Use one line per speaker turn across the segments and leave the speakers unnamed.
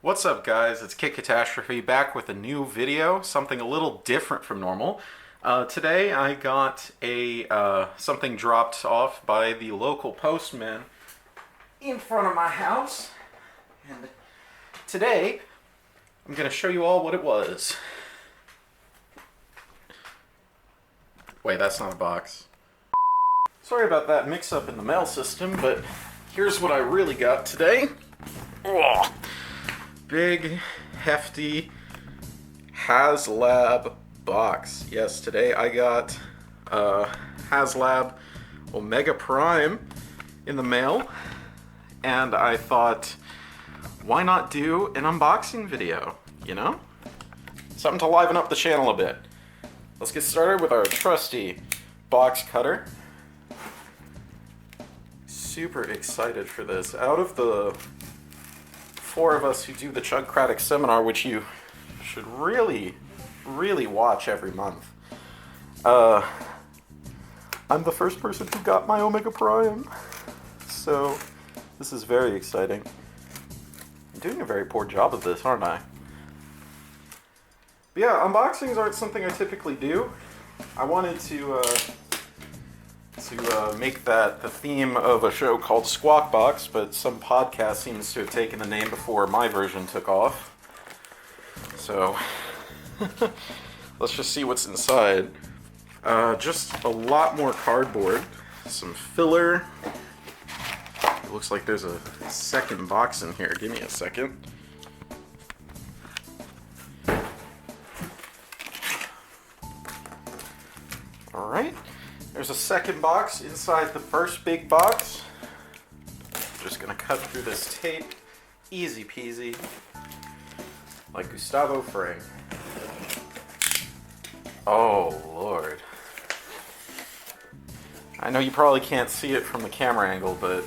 What's up, guys? It's Kit Catastrophe back with a new video, something a little different from normal. Today I got something dropped off by the local postman in front of my house, and today I'm going to show you all what it was. Wait, that's not a box. Sorry about that mix-up in the mail system, but here's what I really got today. Oh, big, hefty HasLab box. Yes, today I got HasLab Omega Prime in the mail, and I thought, why not do an unboxing video, you know? Something to liven up the channel a bit. Let's get started with our trusty box cutter. Super excited for this. Out of the 4 of us who do the Chugcratic seminar, which you should really watch every month, I'm the first person who got my Omega Prime. So this is very exciting. I'm doing a very poor job of this, aren't I? But yeah, unboxings aren't something I typically do. I wanted to make that the theme of a show called Squawk Box, but some podcast seems to have taken the name before my version took off. So let's just see what's inside. Just a lot more cardboard, some filler. It looks like there's a second box in here. Give me a second. All right. There's a second box inside the first big box. Just gonna cut through this tape, easy peasy, like Gustavo Fring. Oh Lord. I know you probably can't see it from the camera angle, but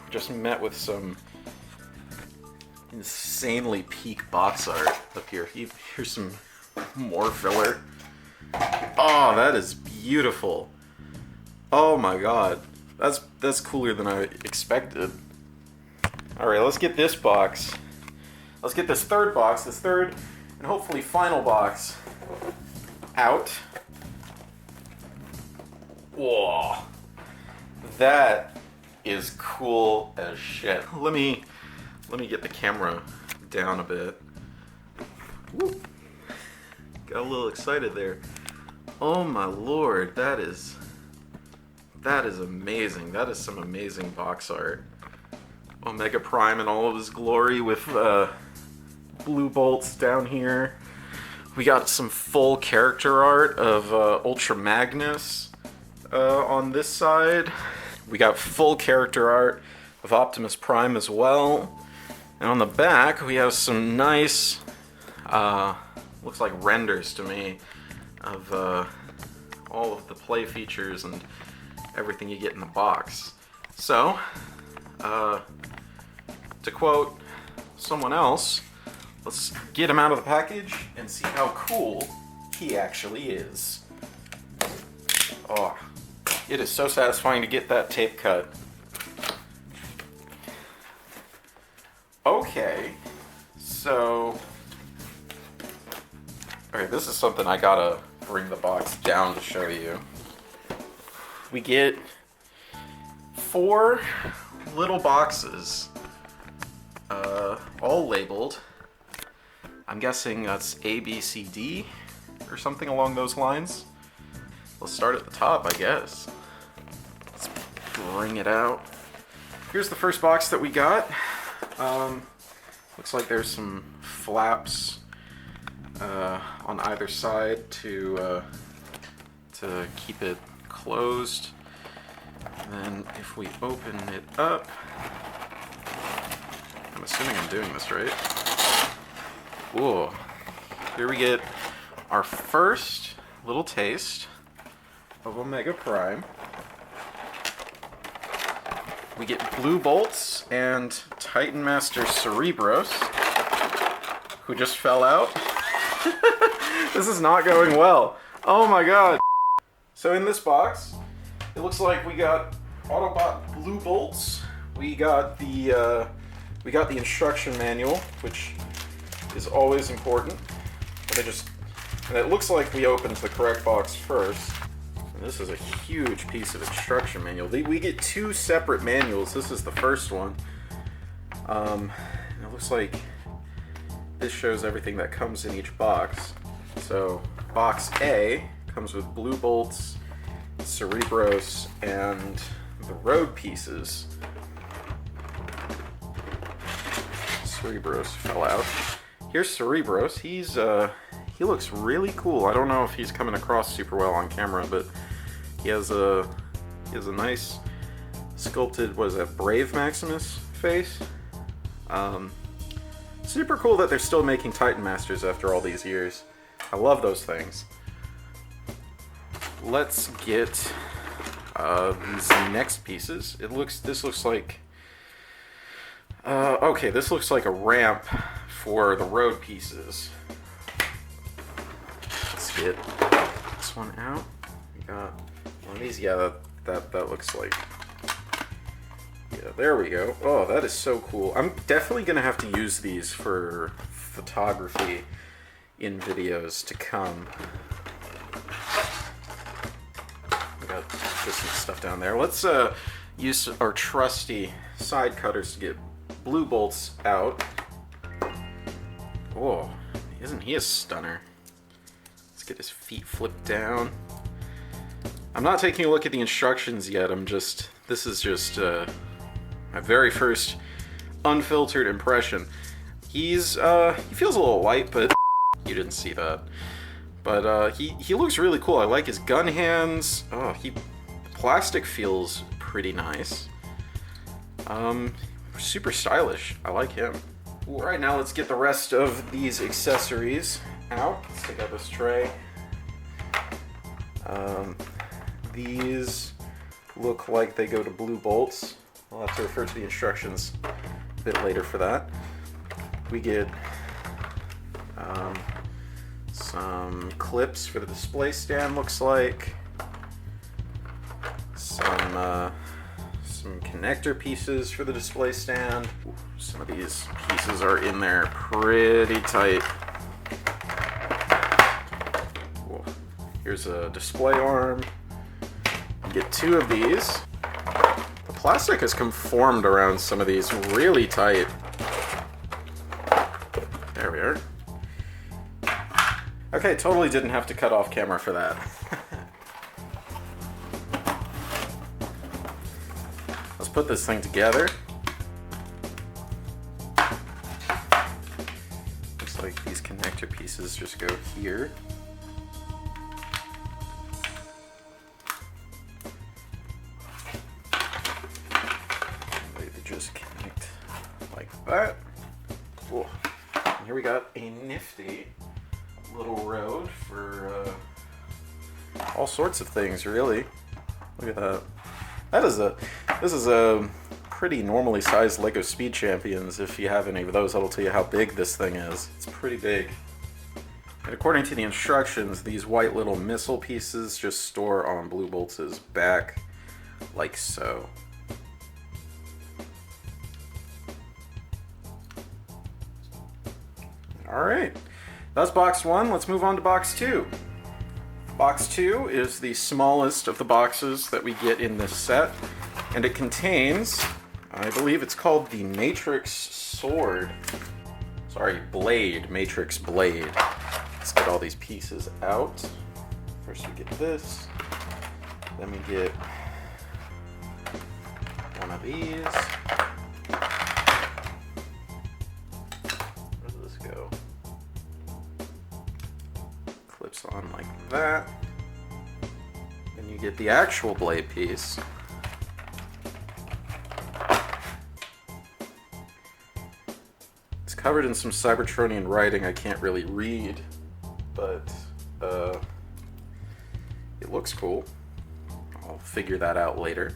just met with some insanely peak box art up here. Here's some more filler. Oh, that is beautiful. Oh my god. That's cooler than I expected. Alright, let's get this box. Let's get this third box, this third and hopefully final box out. Whoa. That is cool as shit. Let me get the camera down a bit. Woo. Got a little excited there. Oh my lord, that is amazing. That is some amazing box art. Omega Prime in all of his glory with blue bolts down here. We got some full character art of Ultra Magnus on this side. We got full character art of Optimus Prime as well. And on the back we have some nice looks like renders to me of all of the play features and everything you get in the box. So, to quote someone else, let's get him out of the package and see how cool he actually is. Oh, it is so satisfying to get that tape cut. Okay, so alright, this is something I gotta bring the box down to show you. We get 4 little boxes, all labeled. I'm guessing that's A, B, C, D, or something along those lines. Let's start at the top, I guess. Let's bring it out. Here's the first box that we got. Looks like there's some flaps on either side to keep it closed. And then if we open it up, I'm assuming I'm doing this right. Whoa. Here we get our first little taste of Omega Prime. We get blue bolts and Titan Master Cerebros, who just fell out. This is not going well. Oh my god. So in this box, it looks like we got Autobot blue bolts. We got the We got the instruction manual, which is always important. And it looks like we opened the correct box first. And this is a huge piece of instruction manual. We get 2 separate manuals. This is the first one. And it looks like this shows everything that comes in each box. So box A comes with blue bolts, Cerebros, and the road pieces. Cerebros fell out. Here's Cerebros. He looks really cool. I don't know if he's coming across super well on camera, but he has a nice sculpted, what is that, Brave Maximus face. Super cool that they're still making Titan Masters after all these years. I love those things. Let's get these next pieces. This looks like okay, this looks like a ramp for the road pieces. Let's get this one out. We got one of these. Yeah, that looks like. Yeah, there we go. Oh, that is so cool. I'm definitely gonna have to use these for photography in videos to come. We got just some stuff down there. Let's use our trusty side cutters to get blue bolts out. Oh, isn't he a stunner? Let's get his feet flipped down. I'm not taking a look at the instructions yet. This is just my very first unfiltered impression. He feels a little light, but you didn't see that. But he looks really cool. I like his gun hands. Oh, the plastic feels pretty nice. Super stylish. I like him. All right, now let's get the rest of these accessories out. Let's take out this tray. These look like they go to blue bolts. I'll have to refer to the instructions a bit later for that. We get some clips for the display stand, looks like. Some connector pieces for the display stand. Some of these pieces are in there pretty tight. Whoa. Here's a display arm. Get 2 of these. The plastic has conformed around some of these really tight. There we are. Okay, totally didn't have to cut off camera for that. Let's put this thing together. Looks like these connector pieces just go here. They just connect like that. Cool. And here we got a nifty little road for all sorts of things, really. Look at that. This is a pretty normally sized Lego Speed Champions. If you have any of those, that'll tell you how big this thing is. It's pretty big. And according to the instructions, these white little missile pieces just store on Blue Bolts' back, like so. Alright, that's box 1. Let's move on to box 2. Box 2 is the smallest of the boxes that we get in this set, and it contains, I believe it's called the Matrix Sword. Sorry, Blade, Matrix Blade. Let's get all these pieces out. First we get this, then we get one of these. Where does this go? Clips on like that. Then you get the actual blade piece. It's covered in some Cybertronian writing I can't really read, but it looks cool. I'll figure that out later.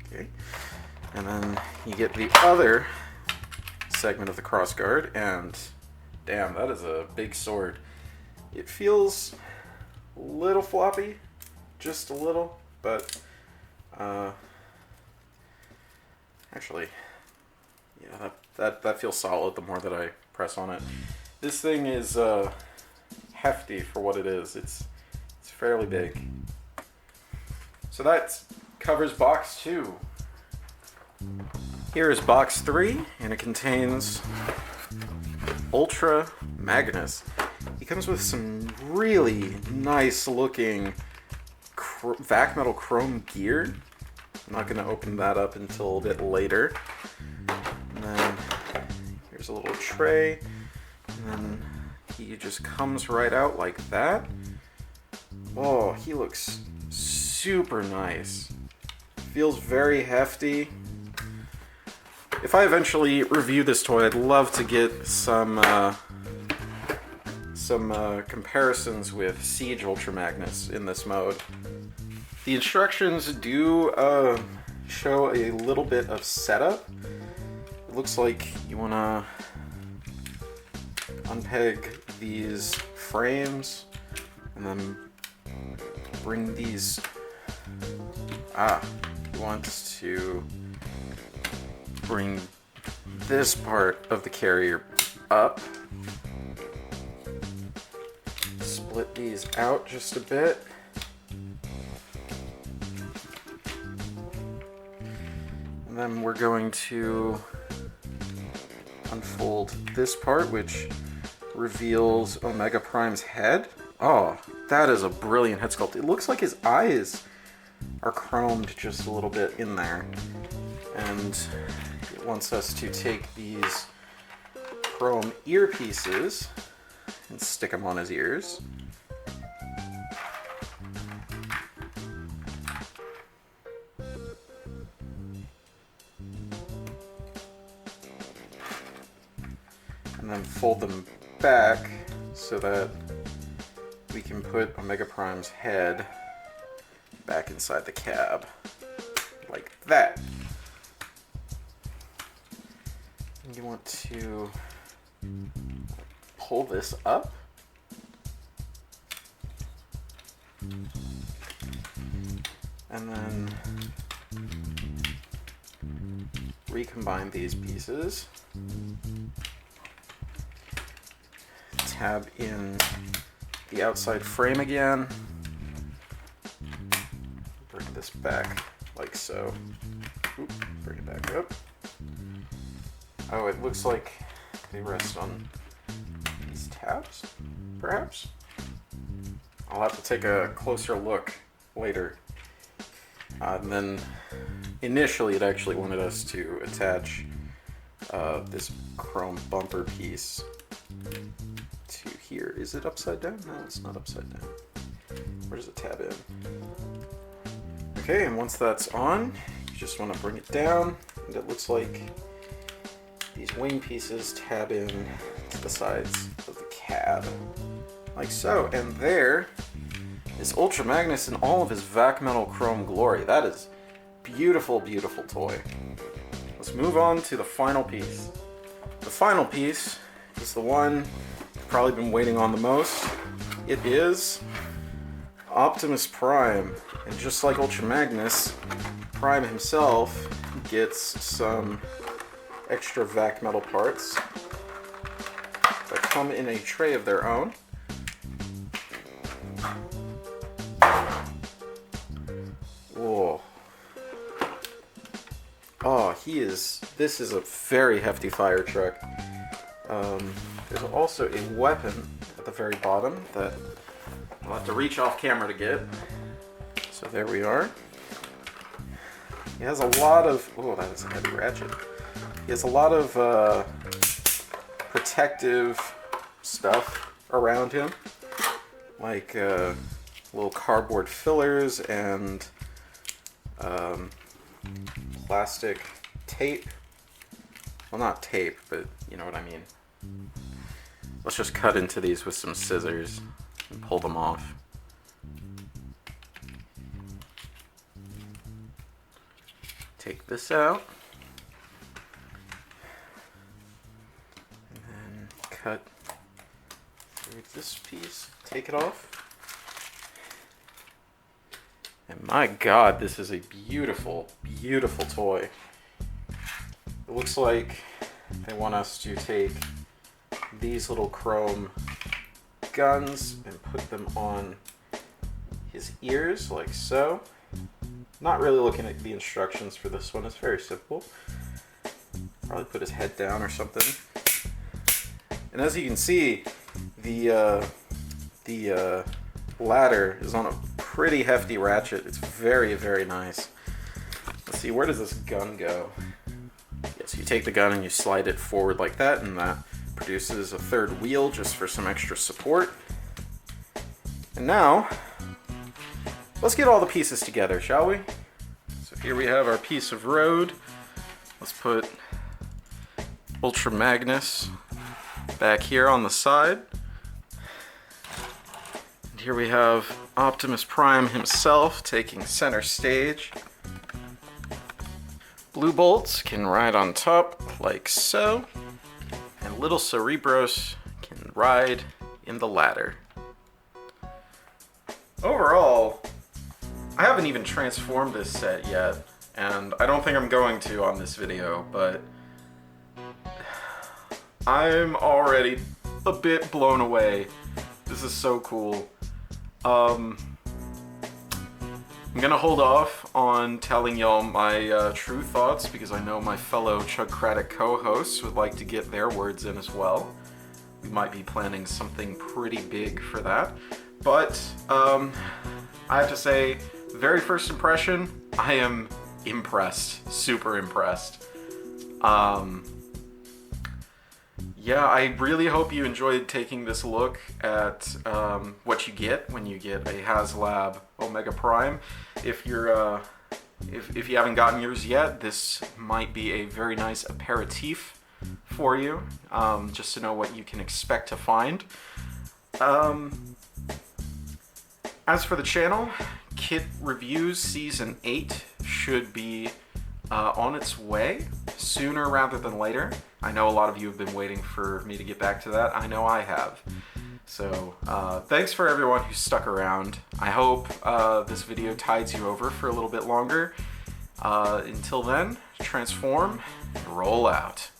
Okay, and then you get the other segment of the crossguard, and damn, that is a big sword. It feels a little floppy, just a little, but actually, Yeah, that feels solid the more that I press on it. This thing is hefty for what it is. It's fairly big. So that covers box 2. Here is box 3, and it contains Ultra Magnus. He comes with some really nice looking vac metal chrome gear. I'm not going to open that up until a bit later. And then here's a little tray, and then he just comes right out like that. Oh, he looks super nice. Feels very hefty. If I eventually review this toy, I'd love to get some comparisons with Siege Ultra Magnus in this mode. The instructions do show a little bit of setup. It looks like you want to unpeg these frames and then bring these. You want to bring this part of the carrier up. Split these out just a bit. And then we're going to unfold this part, which reveals Omega Prime's head. Oh, that is a brilliant head sculpt. It looks like his eyes are chromed just a little bit in there. And it wants us to take these chrome earpieces and stick them on his ears. And then fold them back so that we can put Omega Prime's head back inside the cab, like that. And you want to pull this up. And then recombine these pieces. Tab in the outside frame again. Bring this back like so. Oop, bring it back up. Oh, it looks like they rest on these tabs, perhaps? I'll have to take a closer look later. And then initially it actually wanted us to attach this chrome bumper piece to here. Is it upside down? No, it's not upside down. Where does it tab in? Okay, and once that's on, you just want to bring it down, and it looks like these wing pieces tab in to the sides of the cab, like so. And there is Ultra Magnus in all of his vac metal chrome glory. That is beautiful, beautiful toy. Let's move on to the final piece. The final piece is the one you've probably been waiting on the most. It is Optimus Prime. And just like Ultra Magnus, Prime himself gets some extra vac metal parts that come in a tray of their own. Whoa. Oh, this is a very hefty fire truck. There's also a weapon at the very bottom that I'll have to reach off camera to get. So there we are. He has a lot of, oh, that is a heavy ratchet. He has a lot of protective stuff around him, like little cardboard fillers and plastic tape. Well, not tape, but you know what I mean. Let's just cut into these with some scissors and pull them off. Take this out. And then cut through this piece. Take it off. And my God, this is a beautiful, beautiful toy. it looks like they want us to take these little chrome guns and put them on his ears like so. Not really looking at the instructions for this one, it's very simple. Probably put his head down or something. And as you can see, the ladder is on a pretty hefty ratchet. It's very, very nice. Let's see, where does this gun go? Yes, you take the gun and you slide it forward like that, and that produces a third wheel just for some extra support. And now, let's get all the pieces together, shall we? So here we have our piece of road. Let's put Ultra Magnus back here on the side. And here we have Optimus Prime himself taking center stage. Blue Bolts can ride on top like so. And little Cerebros can ride in the ladder. Overall, I haven't even transformed this set yet, and I don't think I'm going to on this video, but I'm already a bit blown away. This is so cool. I'm gonna hold off on telling y'all my true thoughts because I know my fellow Chugcratic co-hosts would like to get their words in as well. We might be planning something pretty big for that. But I have to say, very first impression, I am impressed. Super impressed. Yeah, I really hope you enjoyed taking this look at what you get when you get a HasLab Omega Prime. If you're if you haven't gotten yours yet, this might be a very nice aperitif for you, just to know what you can expect to find. As for the channel, Kit Reviews Season 8 should be on its way sooner rather than later. I know a lot of you have been waiting for me to get back to that. I know I have. So thanks for everyone who stuck around. I hope this video tides you over for a little bit longer. Until then, transform and roll out.